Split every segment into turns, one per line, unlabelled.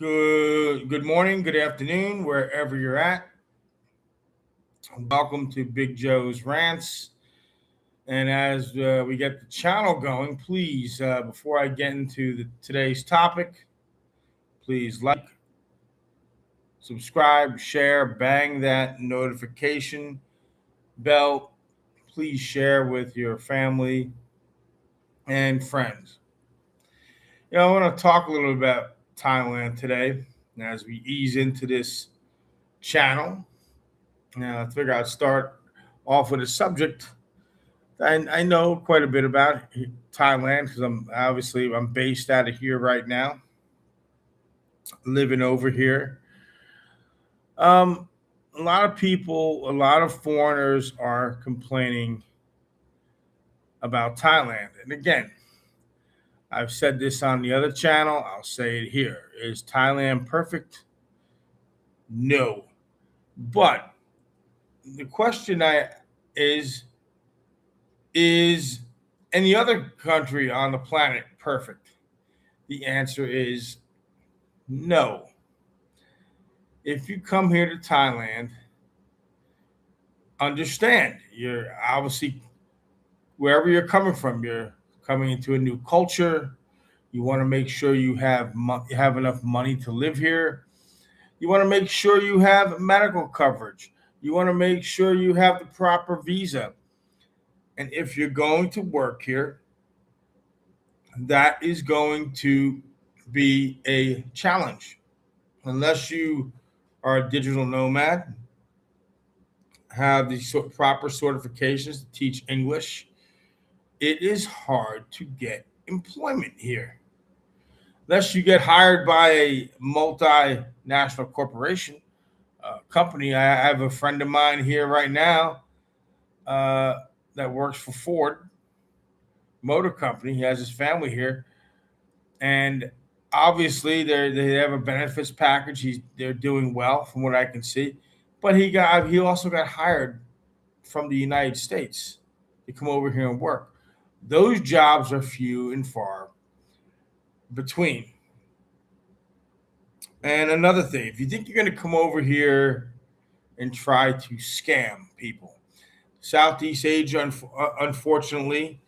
Good morning, good afternoon, wherever you're at. Welcome to Big Joe's Rants. And as we get the channel going, please, before I get into today's topic, please like, subscribe, share, bang that notification bell. Please share with your family and friends. I want to talk a little about Thailand today as we ease into this channel. Now, I figure I'd start off with a subject I know quite a bit about Thailand because I'm based out of here right now, living over here. Um, a lot of people, a lot of foreigners are complaining about Thailand, and again, I've said this on the other channel. I'll say it here: Is Thailand perfect? No, but the question I is any other country on the planet perfect? The answer is no. If you come here to Thailand, understand you're obviously wherever you're coming from, you're coming into a new culture. You want to make sure you have enough money to live here. You want to make sure you have medical coverage. You want to make sure you have the proper visa. And if you're going to work here, that is going to be a challenge. Unless you are a digital nomad, have the proper certifications to teach English, it is hard to get employment here. Unless you get hired by a multinational corporation, company. I have a friend of mine here right now uh, that works for Ford Motor Company. He has his family here, and obviously they have a benefits package. They're doing well from what I can see, but he also got hired from the United States to come over here and work. Those jobs are few and far between. And another thing, if you think you're going to come over here and try to scam people, Southeast Asia, unfortunately,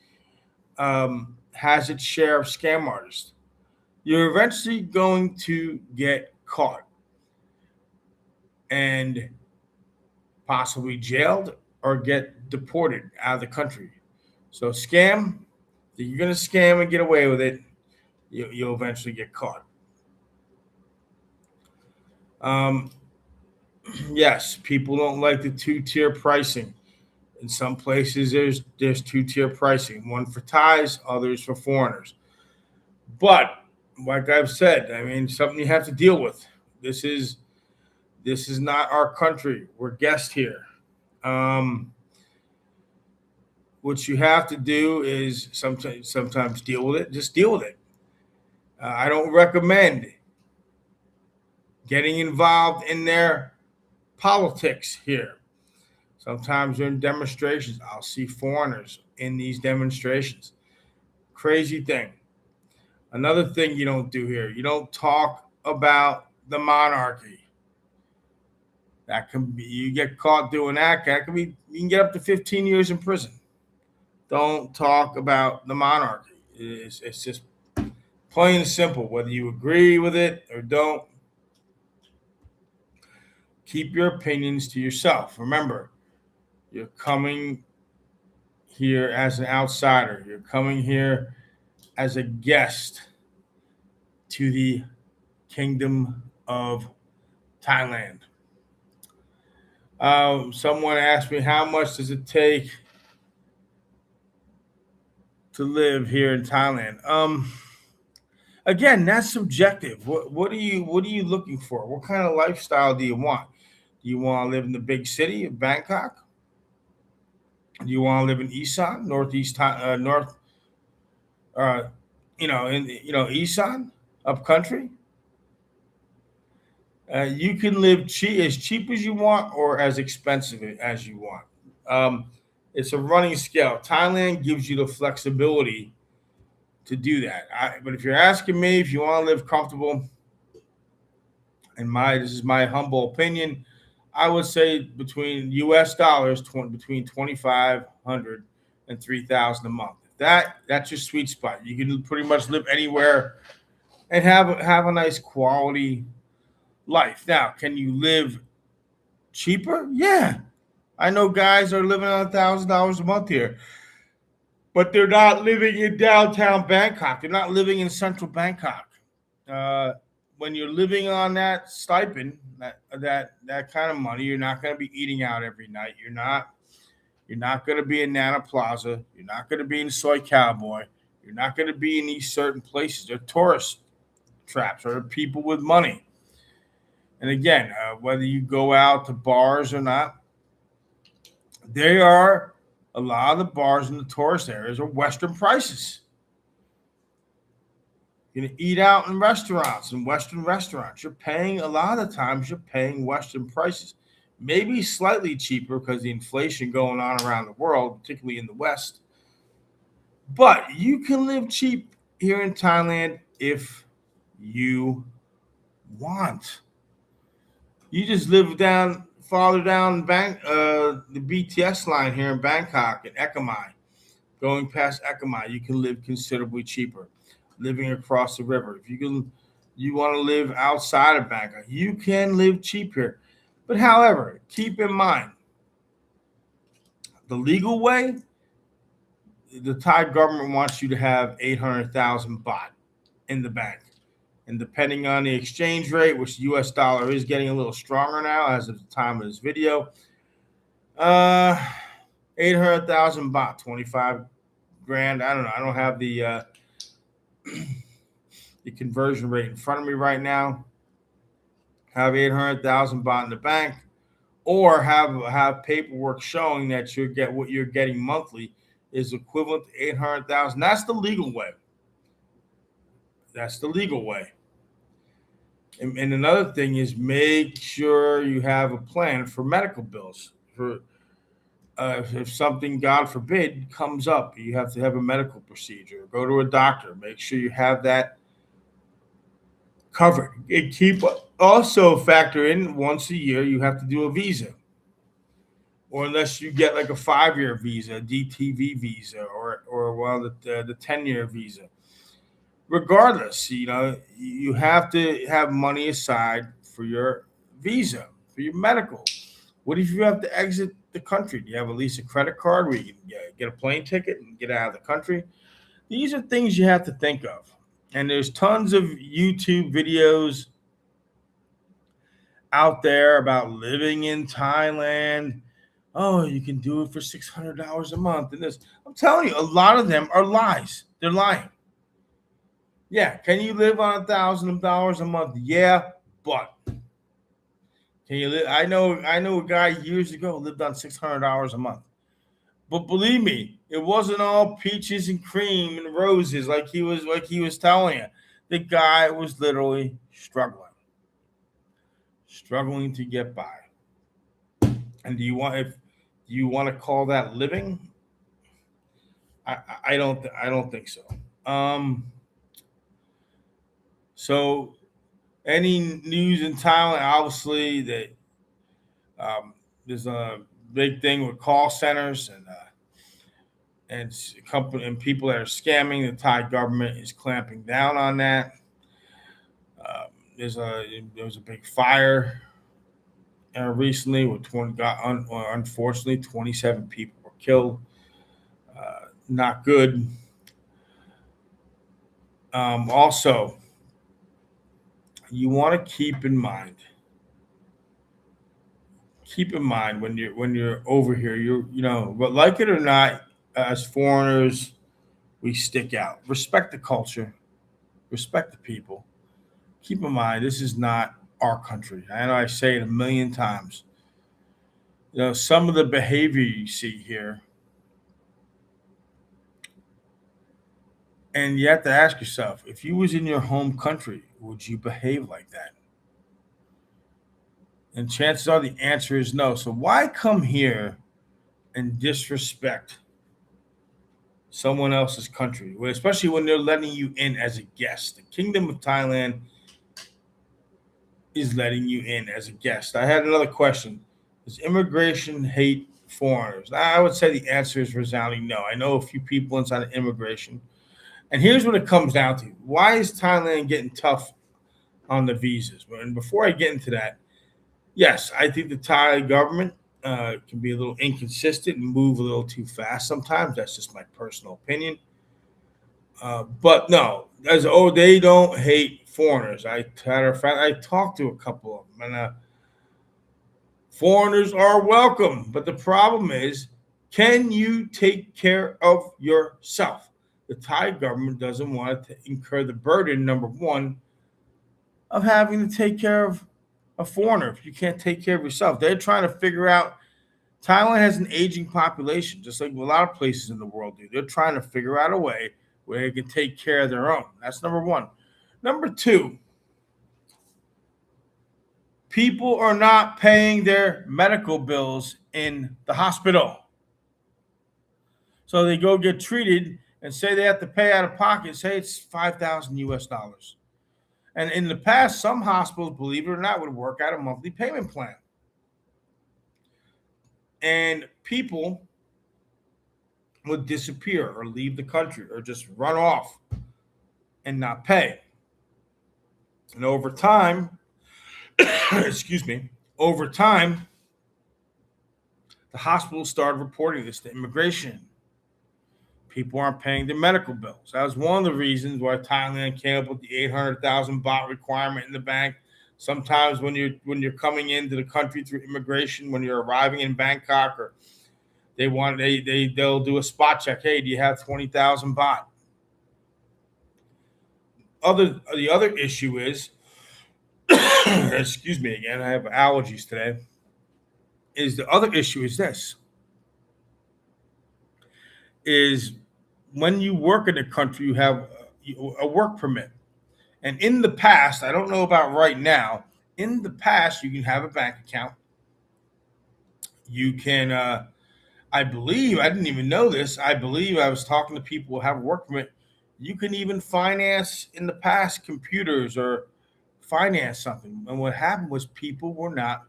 has its share of scam artists. You're eventually going to get caught and possibly jailed or get deported out of the country. So scam, if you're going to scam and get away with it, you'll eventually get caught. Um, yes, people don't like the two-tier pricing. In some places, there's two-tier pricing, one for Thais, others for foreigners. But like I've said, I mean, something you have to deal with. This is not our country. We're guests here. Um, what you have to do is sometimes deal with it. Just deal with it. I don't recommend getting involved in their politics here. Sometimes during demonstrations, I'll see foreigners in these demonstrations. Crazy thing. Another thing you don't do here, you don't talk about the monarchy. That can be you get caught doing that. That can be you can get up to 15 years in prison. Don't talk about the monarchy. It's just plain and simple. Whether you agree with it or don't, keep your opinions to yourself. Remember, you're coming here as an outsider. You're coming here as a guest to the Kingdom of Thailand. Someone asked me, how much does it take to live here in Thailand? Again, that's subjective. What are you looking for? What kind of lifestyle do you want? Do you want to live in the big city of Bangkok? Do you want to live in Isan, north, uh, Isan, up country? You can live as cheap as you want or as expensive as you want. Um, it's a running scale. Thailand gives you the flexibility to do that. But if you're asking me if you want to live comfortable, This is my humble opinion. I would say between U.S. dollars, between 2,500 and 3,000 a month. That's your sweet spot. You can pretty much live anywhere and have a nice quality life. Now, can you live cheaper? Yeah, I know guys are living on $1,000 a month here, but they're not living in downtown Bangkok. They're not living in central Bangkok. Uh, when you're living on that stipend, that kind of money, you're not going to be eating out every night. You're not going to be in Nana Plaza. You're not going to be in Soy Cowboy. You're not going to be in these certain places. They're tourist traps or people with money. And again, whether you go out to bars or not, they are a lot of the bars in the tourist areas are Western prices. You're gonna eat out in restaurants and Western restaurants. You're paying a lot of the times you're paying Western prices, maybe slightly cheaper because the inflation going on around the world, particularly in the West. But you can live cheap here in Thailand if you want. You just live down farther down the BTS line here in Bangkok and Ekamai. Going past Ekamai, you can live considerably cheaper. Living across the river, you want to live outside of Bangkok, you can live cheap here. But however, keep in mind the legal way. The Thai government wants you to have 800,000 baht in the bank. And depending on the exchange rate, which the US dollar is getting a little stronger now as of the time of this video, 800,000 baht, 25 grand. I don't know. I don't have the conversion rate in front of me right now. Have 800,000 baht in the bank, or have paperwork showing that what you're getting monthly is equivalent to 800,000. That's the legal way. That's the legal way. And another thing is make sure you have a plan for medical bills. For if something, God forbid, comes up, you have to have a medical procedure. Go to a doctor. Make sure you have that covered. And also factor in once a year you have to do a visa, or unless you get like a 5-year visa, a DTV visa, or the 10-year visa. Regardless, you have to have money aside for your visa, for your medical. What if you have to exit the country? Do you have at least a credit card where you can get a plane ticket and get out of the country? These are things you have to think of. And there's tons of YouTube videos out there about living in Thailand. Oh, you can do it for $600 a month. And this, I'm telling you, a lot of them are lies. They're lying. Yeah, can you live on $1,000 a month? Yeah, but can you live? I know a guy years ago lived on $600 a month. But believe me, it wasn't all peaches and cream and roses like he was telling you. The guy was literally struggling to get by. And do you want to call that living? I don't think so. So any news in Thailand? Obviously, there's a big thing with call centers and company and people that are scamming. The Thai government is clamping down on that. There was a big fire recently with unfortunately 27 people were killed. Not good. Also, you want to keep in mind when you're over here, but like it or not, as foreigners, we stick out. Respect the culture, respect the people. Keep in mind, this is not our country. I know I say it a million times. Some of the behavior you see here, and you have to ask yourself, if you was in your home country, would you behave like that? And chances are the answer is no. So why come here and disrespect someone else's country, especially when they're letting you in as a guest? The Kingdom of Thailand is letting you in as a guest. I had another question. Does immigration hate foreigners? I would say the answer is resounding no. I know a few people inside of immigration. And here's what it comes down to. Why is Thailand getting tough on the visas? And before I get into that, yes, I think the Thai government can be a little inconsistent and move a little too fast sometimes. That's just my personal opinion. But no, they don't hate foreigners. Matter of fact, I talked to a couple of them, and foreigners are welcome. But the problem is, can you take care of yourself? The Thai government doesn't want to incur the burden, number one, of having to take care of a foreigner if you can't take care of yourself. They're trying to figure out. Thailand has an aging population, just like a lot of places in the world do. They're trying to figure out a way where they can take care of their own. That's number one. Number two, people are not paying their medical bills in the hospital. So they go get treated and say they have to pay out of pocket, say it's 5,000 US dollars. And in the past, some hospitals, believe it or not, would work out a monthly payment plan. And people would disappear or leave the country or just run off and not pay. And over time, over time, the hospitals started reporting this to immigration. People aren't paying their medical bills. That was one of the reasons why Thailand came up with the 800,000 baht requirement in the bank. Sometimes when you're coming into the country through immigration, when you're arriving in Bangkok, or they'll do a spot check. Hey, do you have 20,000 baht? The other issue is, excuse me again, I have allergies today. The other issue is this: is when you work in a country, you have a work permit. And in the past, I don't know about right now, in the past, you can have a bank account. You can, I believe, I didn't even know this. I believe I was talking to people who have a work permit. You can even finance in the past computers or finance something. And what happened was people were not,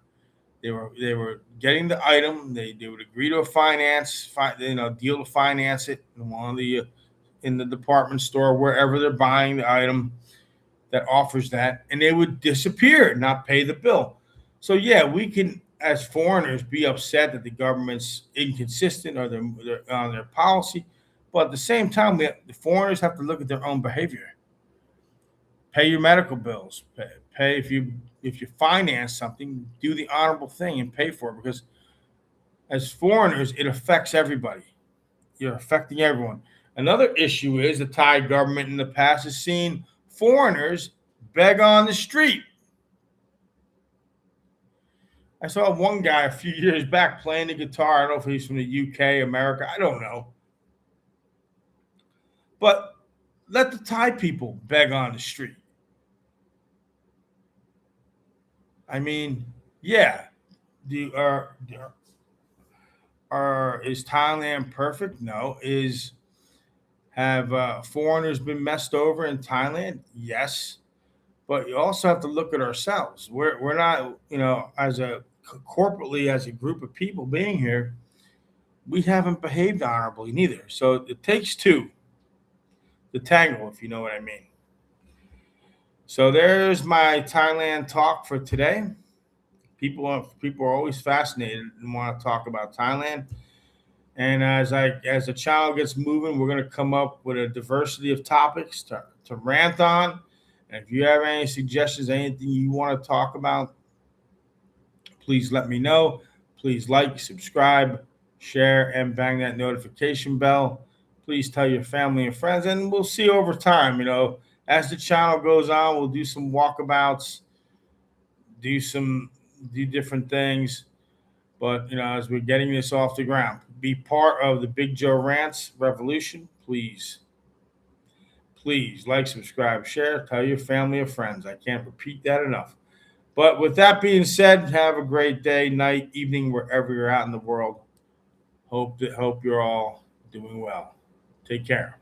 they were getting the item. They would agree to a deal to finance it in the department store, wherever they're buying the item that offers that, and they would disappear, not pay the bill. So yeah, we can, as foreigners, be upset that the government's inconsistent or they're on their policy, but at the same time, the foreigners have to look at their own behavior. Pay your medical bills. Pay if you finance something, do the honorable thing and pay for it, because as foreigners, it affects everybody. You're affecting everyone. Another issue is the Thai government in the past has seen foreigners beg on the street. I saw one guy a few years back playing the guitar. I don't know if he's from the UK, America. I don't know. But let the Thai people beg on the street. I mean, yeah. Is Thailand perfect? No. Have foreigners been messed over in Thailand? Yes. But you also have to look at ourselves. We're not, corporately, as a group of people being here, we haven't behaved honorably neither. So it takes two to tango, if you know what I mean. So there's my Thailand talk for today. People are always fascinated and want to talk about Thailand. And as the channel gets moving, we're going to come up with a diversity of topics to rant on. And if you have any suggestions, anything you want to talk about, please let me know. Please like, subscribe, share, and bang that notification bell. Please tell your family and friends, and we'll see over time. As the channel goes on, we'll do some walkabouts, do different things. But, as we're getting this off the ground, be part of the Big Joe Rants revolution. Please like, subscribe, share, tell your family and friends. I can't repeat that enough. But with that being said, have a great day, night, evening, wherever you're at in the world. Hope you're all doing well. Take care.